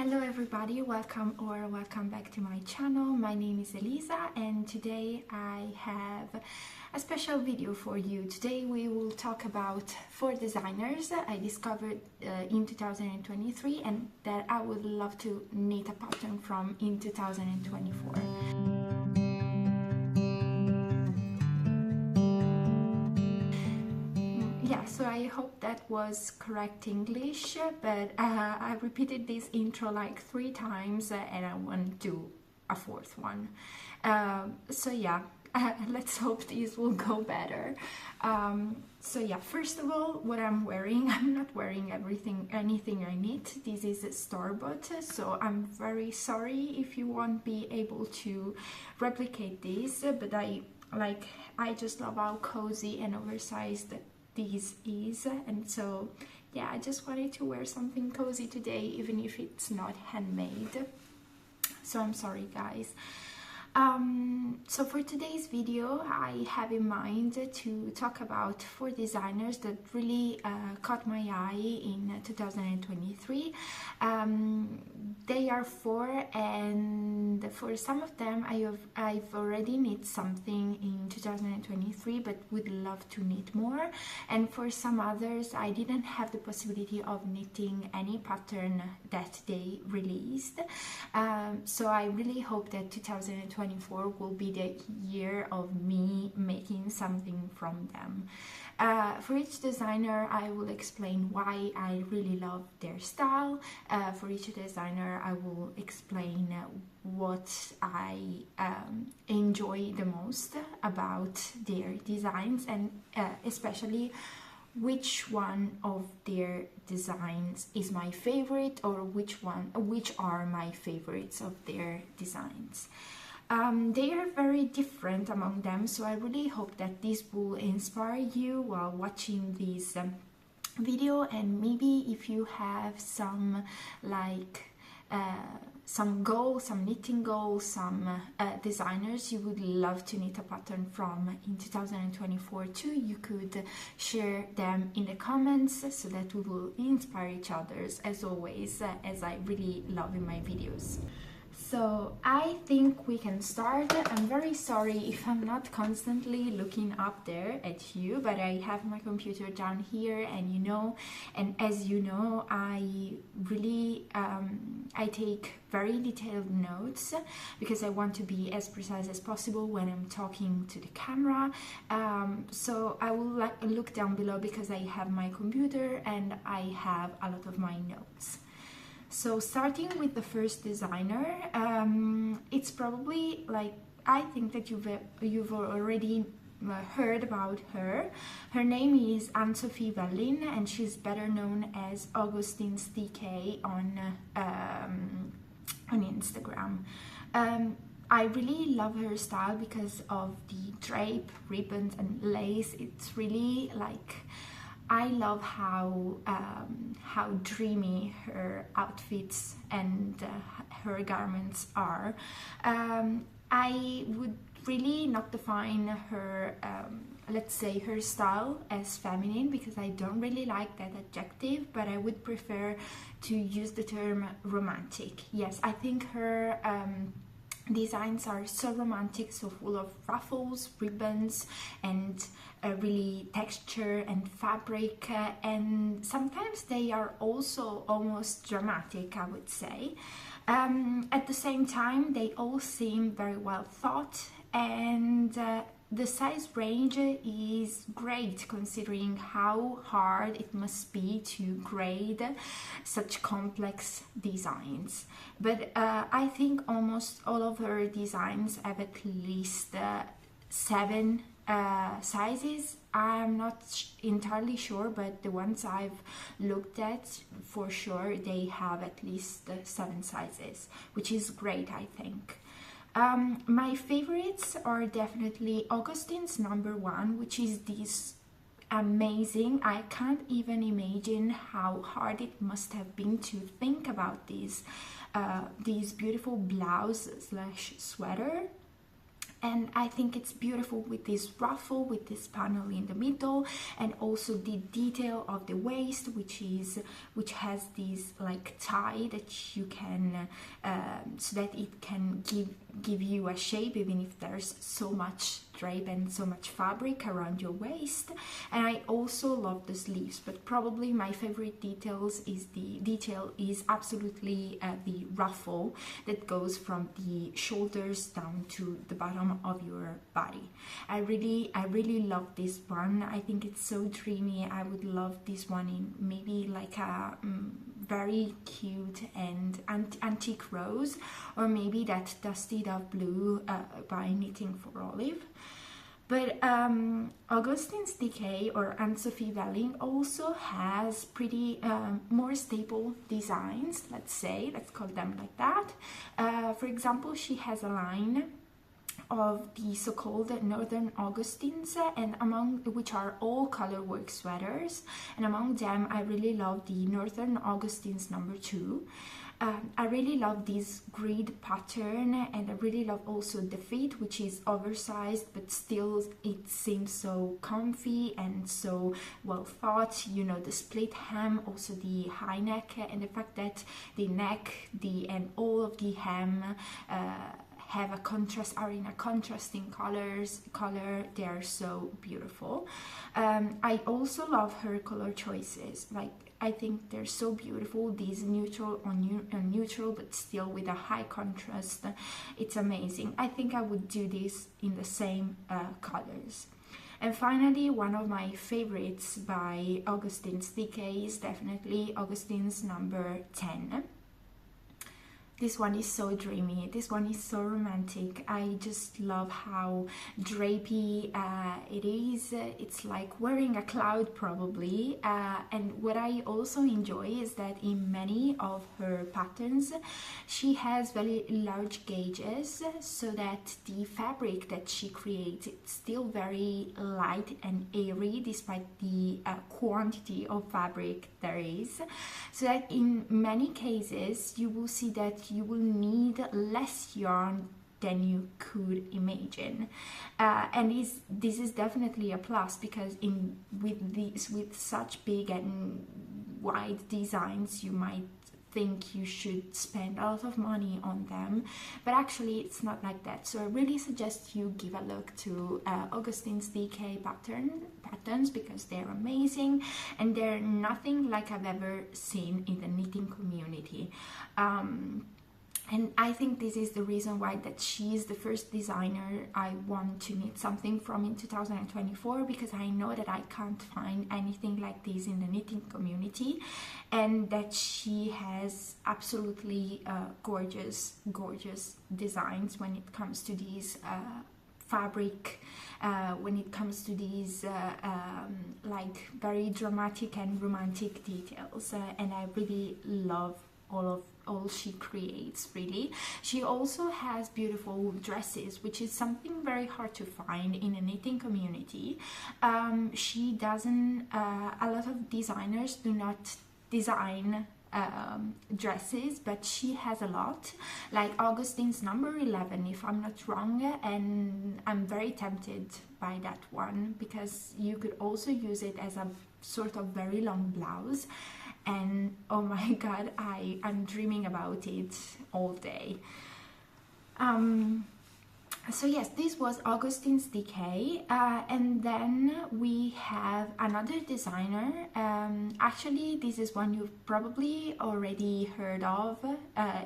Hello everybody, welcome back to my channel. My name is Elisa and today I have a special video for you. Today we will talk about 4 designers I discovered in 2023 and that I would love to knit a pattern from in 2024. Yeah, so I hope that was correct English, but I repeated this intro like 3 times and I want to do a 4th one. So yeah, let's hope this will go better. So yeah, first of all, what I'm wearing, I'm not wearing anything I knit. This is a store-bought, so I'm very sorry if you won't be able to replicate this, but I just love how cozy and oversized this is, and so yeah, I just wanted to wear something cozy today even if it's not handmade, so I'm sorry guys. So for today's video I have in mind to talk about 4 designers that really caught my eye in 2023. They are 4, and for some of them I've already knit something in 2023 but would love to knit more, and for some others I didn't have the possibility of knitting any pattern that they released. So I really hope that 2024 will be the year of me making something from them. For each designer I will explain why I really love their style. For each designer I will explain what I enjoy the most about their designs, and especially which one of their designs is my favorite, or which are my favorites of their designs. They are very different among them, so I really hope that this will inspire you while watching this video, and maybe if you have some goals, some knitting goals, some designers you would love to knit a pattern from in 2024 too, you could share them in the comments so that we will inspire each other as always, as I really love in my videos. So I think we can start. I'm very sorry if I'm not constantly looking up there at you, but I have my computer down here, and as you know, I really I take very detailed notes because I want to be as precise as possible when I'm talking to the camera. So I will look down below because I have my computer and I have a lot of my notes. So starting with the first designer, it's probably I think that you've already heard about her. Her name is Sophie Velling, and she's better known as Augustins DK on Instagram. I really love her style because of the drape, ribbons, and lace. It's really I love how dreamy her outfits and her garments are. I would really not define her, let's say, her style as feminine, because I don't really like that adjective, but I would prefer to use the term romantic. Yes, I think her designs are so romantic, so full of ruffles, ribbons, and really texture and fabric, and sometimes they are also almost dramatic, I would say. At the same time, they all seem very well thought, and the size range is great considering how hard it must be to grade such complex designs. But I think almost all of her designs have at least 7 sizes. I'm not entirely sure, but the ones I've looked at, for sure they have at least 7 sizes, which is great, I think. My favorites are definitely Augustins #1, which is this amazing, I can't even imagine how hard it must have been to think about these beautiful blouse / sweater. And I think it's beautiful with this ruffle, with this panel in the middle, and also the detail of the waist, which has this like tie that you can so that it can give you a shape even if there's so much drape and so much fabric around your waist. And I also love the sleeves, but probably my favorite detail is absolutely the ruffle that goes from the shoulders down to the bottom of your body. I really love this one. I think it's so dreamy. I would love this one in maybe like a very cute and antique rose, or maybe that dusty dove blue by Knitting for Olive. But Augustins DK or Sophie Velling also has pretty more stable designs, let's call them like that. For example, she has a line of the so-called Northern Augustins, and among which are all colorwork sweaters, and among them I really love the Northern Augustins number 2. I really love this grid pattern, and I really love also the fit, which is oversized but still it seems so comfy and so well thought. You know, the split hem, also the high neck, and the fact that the neck and all of the hem are in a contrasting color. They are so beautiful. I also love her color choices. Like, I think they're so beautiful. These neutral on neutral, but still with a high contrast. It's amazing. I think I would do this in the same colors. And finally, one of my favorites by Augustins DK is definitely Augustins number 10. This one is so dreamy. This one is so romantic. I just love how drapey it is. It's like wearing a cloud probably. And what I also enjoy is that in many of her patterns, she has very large gauges, so that the fabric that she creates is still very light and airy despite the quantity of fabric there is. So that in many cases, you will see that you will need less yarn than you could imagine, and this is definitely a plus, because with such big and wide designs, you might think you should spend a lot of money on them, but actually it's not like that. So I really suggest you give a look to Augustins DK patterns, because they're amazing and they're nothing like I've ever seen in the knitting community. And I think this is the reason why that she is the first designer I want to knit something from in 2024, because I know that I can't find anything like this in the knitting community, and that she has absolutely gorgeous designs when it comes to these fabric, when it comes to these like very dramatic and romantic details, and I really love all she creates. Really, she also has beautiful dresses, which is something very hard to find in a knitting community. She doesn't a lot of designers do not design dresses, but she has a lot, like Augustins number 11 if I'm not wrong, and I'm very tempted by that one, because you could also use it as a sort of very long blouse, and oh my god, I'm dreaming about it all day. So yes, this was Augustins DK, and then we have another designer. Actually, this is one you've probably already heard of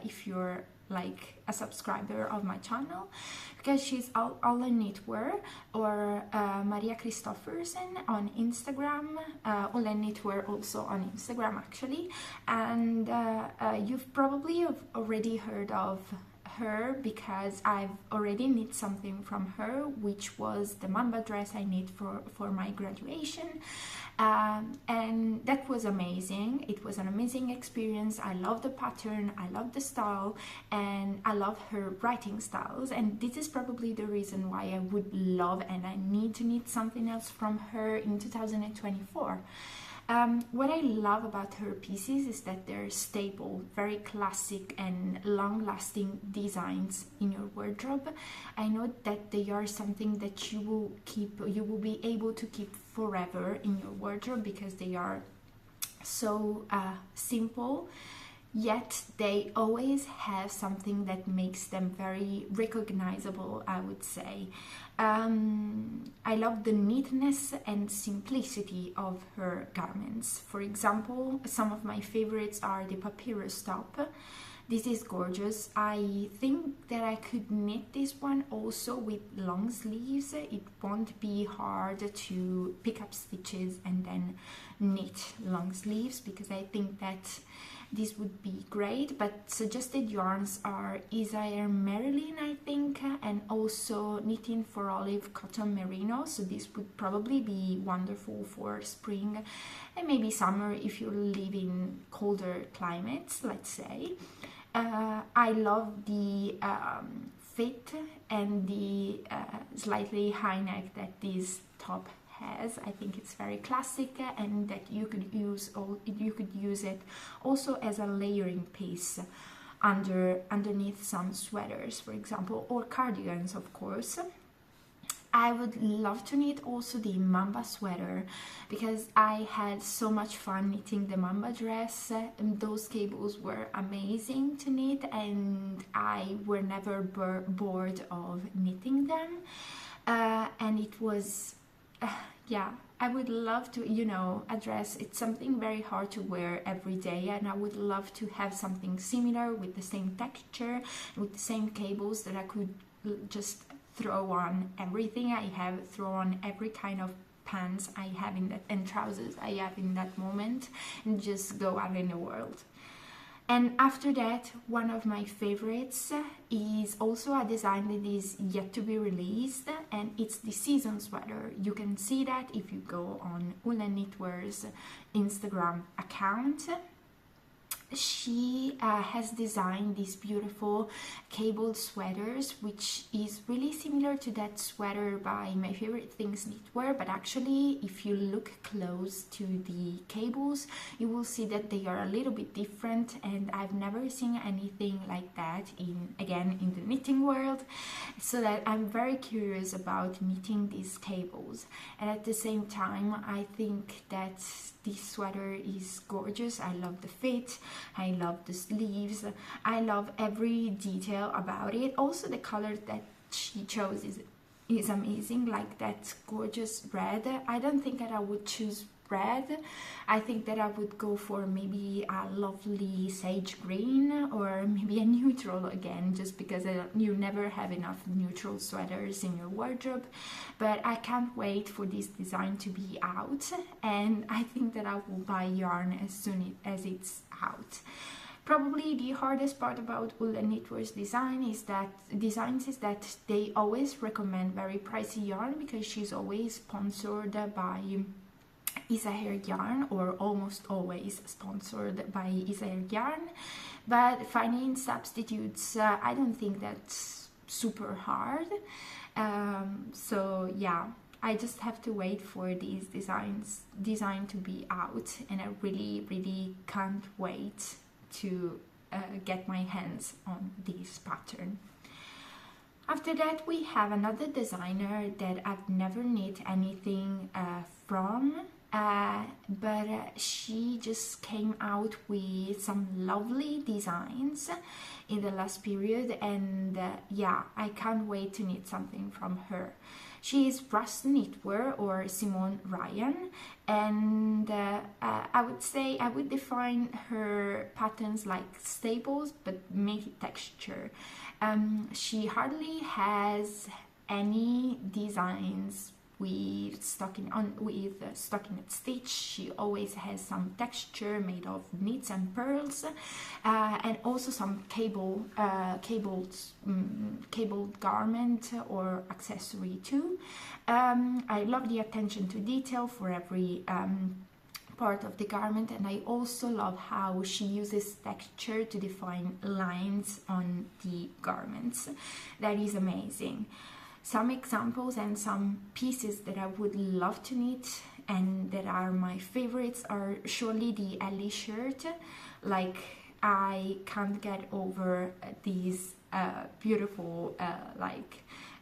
if you're like a subscriber of my channel, because she's Ullen Knitwear, or Maria Kristoffersen on Instagram, Ullen Knitwear also on Instagram actually, and you've probably already heard of her, because I've already knit something from her, which was the mamba dress I knit for my graduation, and that was amazing. It was an amazing experience. I love the pattern, I love the style, and I love her writing styles, and this is probably the reason why I would love and I need to knit something else from her in 2024. What I love about her pieces is that they're stable, very classic and long-lasting designs in your wardrobe. I know that they are something that you will be able to keep forever in your wardrobe because they are so simple, yet they always have something that makes them very recognizable, I would say. I love the neatness and simplicity of her garments. For example, some of my favorites are the papyrus top. This is gorgeous. I think that I could knit this one also with long sleeves. It won't be hard to pick up stitches and then knit long sleeves, because I think that this would be great. But suggested yarns are Isaiah Marilyn, I think, and also Knitting for Olive Cotton Merino. So this would probably be wonderful for spring and maybe summer if you live in colder climates, let's say. I love the fit and the slightly high neck that this top has. I think it's very classic, and that you could use it also as a layering piece underneath some sweaters, for example, or cardigans, of course. I would love to knit also the Mamba sweater, because I had so much fun knitting the Mamba dress, and those cables were amazing to knit, and I were never bored of knitting them. And it was, yeah, I would love to, a dress. It's something very hard to wear every day, and I would love to have something similar with the same texture, with the same cables, that I could just throw on everything I have, throw on every kind of pants I have in that, and trousers I have in that moment, and just go out in the world. And after that, one of my favorites is also a design that is yet to be released, and it's the season sweater. You can see that if you go on Ullen Knitwear's Instagram account. She has designed these beautiful cabled sweaters, which is really similar to that sweater by My Favorite Things Knitwear, but actually if you look close to the cables, you will see that they are a little bit different, and I've never seen anything like that in the knitting world, so that I'm very curious about knitting these cables. And at the same time, I think that this sweater is gorgeous. I love the fit, I love the sleeves, I love every detail about it. Also the color that she chose is amazing, like that gorgeous red. I don't think that I would choose red. I think that I would go for maybe a lovely sage green, or maybe a neutral again, just because you never have enough neutral sweaters in your wardrobe. But I can't wait for this design to be out, and I think that I will buy yarn as soon as it's out. Probably the hardest part about Ullen Knitwear's designs is that they always recommend very pricey yarn, because she's always sponsored by Isaiah Yarn, or almost always sponsored by Isaiah Yarn. But finding substitutes, I don't think that's super hard. So yeah, I just have to wait for these design to be out, and I really can't wait to get my hands on this pattern. After that, we have another designer that I've never knit anything from, but she just came out with some lovely designs in the last period, and yeah, I can't wait to knit something from her. She is Rust Knitwear, or Simone Ryan, and I would say I would define her patterns like staples but make texture. She hardly has any designs with stockinette stitch. She always has some texture made of knits and pearls, and also some cabled garment or accessory too. I love the attention to detail for every part of the garment, and I also love how she uses texture to define lines on the garments. That is amazing. Some examples and some pieces that I would love to knit and that are my favorites are surely the Ellie shirt. Like, I can't get over these beautiful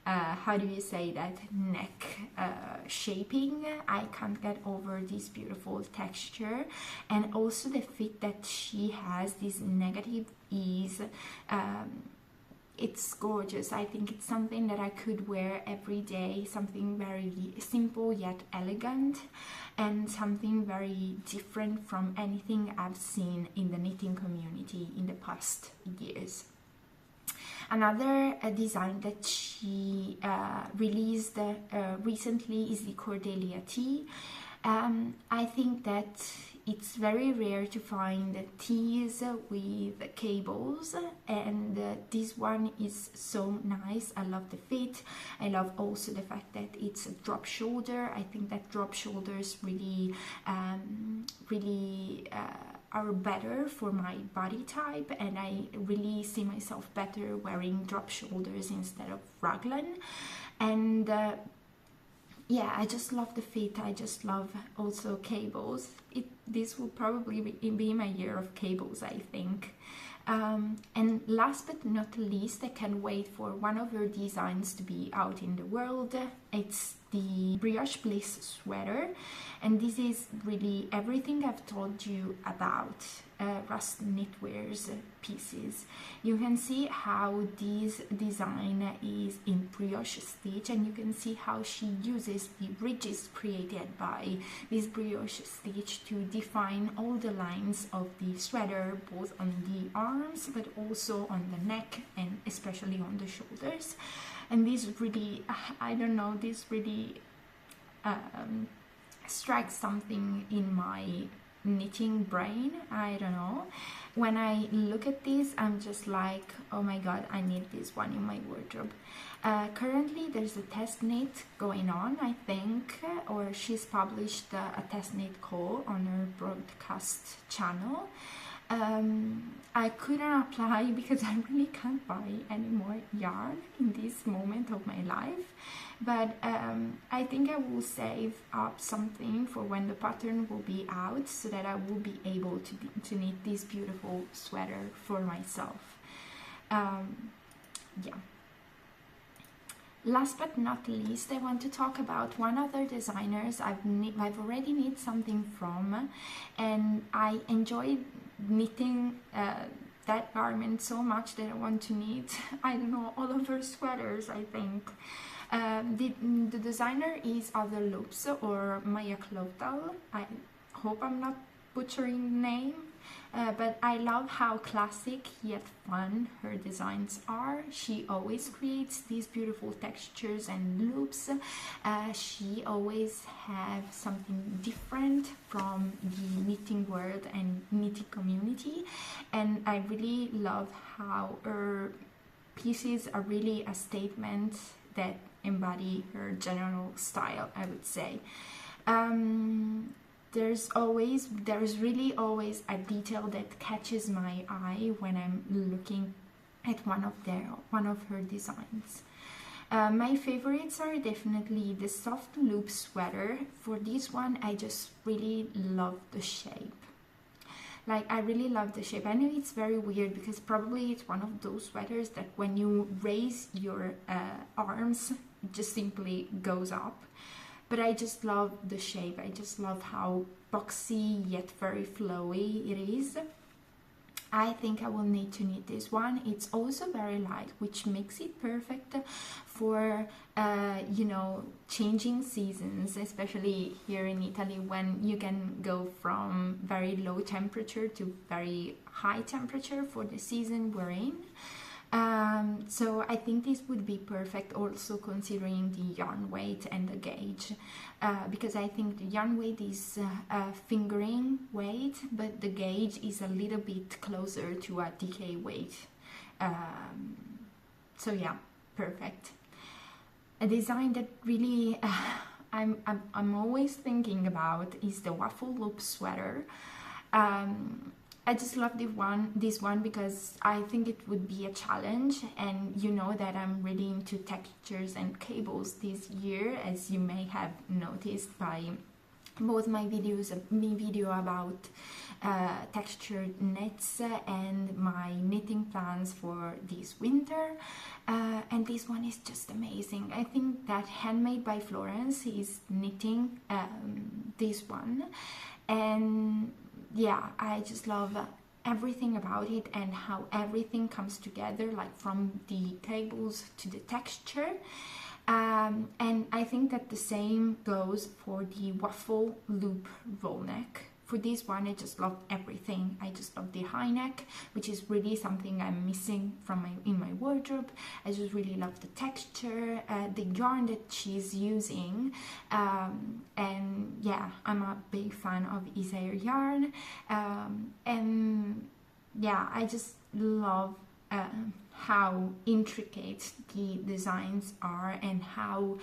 how do you say that, neck shaping. I can't get over this beautiful texture, and also the fit that she has, this negative ease. It's gorgeous. I think it's something that I could wear every day, something very simple yet elegant, and something very different from anything I've seen in the knitting community in the past years. Another design that she released recently is the Cordelia tee. I think that it's very rare to find tees with cables, and this one is so nice. I love the fit. I love also the fact that it's a drop shoulder. I think that drop shoulders really are better for my body type, and I really see myself better wearing drop shoulders instead of raglan. And yeah, I just love the fit. I just love also cables. This will probably be my year of cables, I think. And last but not least, I can't wait for one of her designs to be out in the world. It's the Brioche Bliss sweater, and this is really everything I've told you about Rust Knitwear's pieces. You can see how this design is in brioche stitch, and you can see how she uses the ridges created by this brioche stitch to define all the lines of the sweater, both on the arms but also on the neck and especially on the shoulders. And this really, I don't know, this really strikes something in my knitting brain. I don't know. When I look at this, I'm just like, oh my god, I need this one in my wardrobe. Currently, there's a test knit going on, I think, or she's published a test knit call on her broadcast channel. I couldn't apply because I really can't buy any more yarn in this moment of my life, but I think I will save up something for when the pattern will be out, so that I will be able to knit this beautiful sweater for myself. Yeah. Last but not least, I want to talk about one other designers I've already knit something from, and I enjoyed knitting that garment so much that I want to knit, I don't know, all of her sweaters, I think. The designer is Other Loops, or Maya Kløvdal. I hope I'm not butchering the name, but I love how classic yet fun her designs are. She always creates these beautiful textures and loops. She always has something different from the knitting world and knitting community, and I really love how her pieces are really a statement that embody her general style, I would say. There's really always a detail that catches my eye when I'm looking at one of her designs. My favorites are definitely the soft loop sweater. For this one, I just really love the shape. Like, I really love the shape. I know it's very weird because probably it's one of those sweaters that when you raise your arms, it just simply goes up. But I just love the shape. I just love how boxy yet very flowy it is. I think I will need to knit this one. It's also very light, which makes it perfect for, you know, changing seasons, especially here in Italy, when you can go from very low temperature to very high temperature for the season we're in. So I think this would be perfect, also considering the yarn weight and the gauge, because I think the yarn weight is fingering weight, but the gauge is a little bit closer to a DK weight. So yeah, perfect. A design that really I'm always thinking about is the waffle loop sweater. I just love this one because I think it would be a challenge, and you know that I'm really into textures and cables this year, as you may have noticed by both my video about textured knits and my knitting plans for this winter. And this one is just amazing. I think that Handmade by Florence is knitting this one, and yeah, I just love everything about it and how everything comes together, like from the cables to the texture. And I think that the same goes for the waffle loop roll neck. For this one, I just love everything. I just love the high neck, which is really something I'm missing from in my wardrobe. I just really love the texture, the yarn that she's using, and yeah, I'm a big fan of Isair yarn, and yeah, I just love how intricate the designs are, and how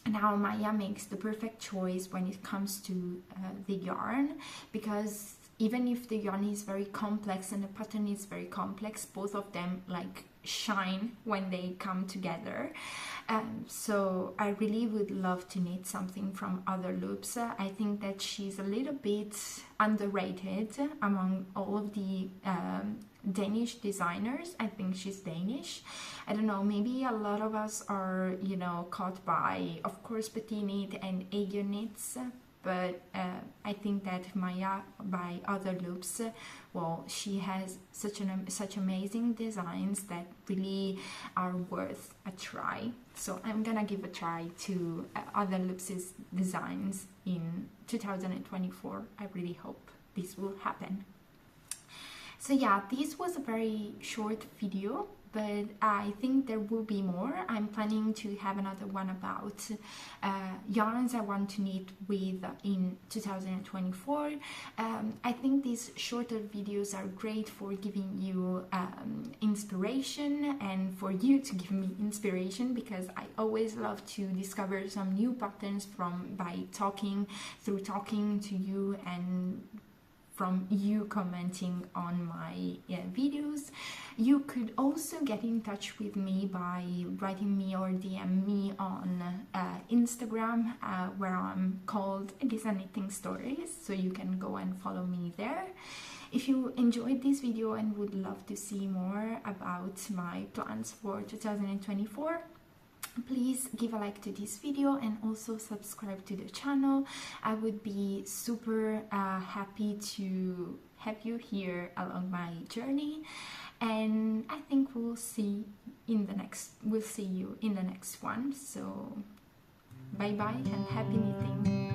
and how Maya makes the perfect choice when it comes to the yarn, because even if the yarn is very complex and the pattern is very complex, both of them like shine when they come together. So I really would love to knit something from other loops. I think that she's a little bit underrated among all of the Danish designers. I think she's Danish. I don't know, maybe a lot of us are, you know, caught by, of course, Petit Knit and Aegir knits, but I think that Maya by Other Loops, well, she has such amazing designs that really are worth a try. So I'm gonna give a try to Other Loops' designs in 2024. I really hope this will happen. So yeah, this was a very short video, but I think there will be more. I'm planning to have another one about yarns I want to knit with in 2024. I think these shorter videos are great for giving you inspiration, and for you to give me inspiration, because I always love to discover some new patterns by talking to you, and from you commenting on my videos. You could also get in touch with me by writing me or DM me on Instagram, where I'm called Elisa Knitting Stories, so you can go and follow me there. If you enjoyed this video and would love to see more about my plans for 2024, please give a like to this video and also subscribe to the channel. I would be super happy to have you here along my journey, and I think we'll see you in the next one. So bye bye and happy knitting.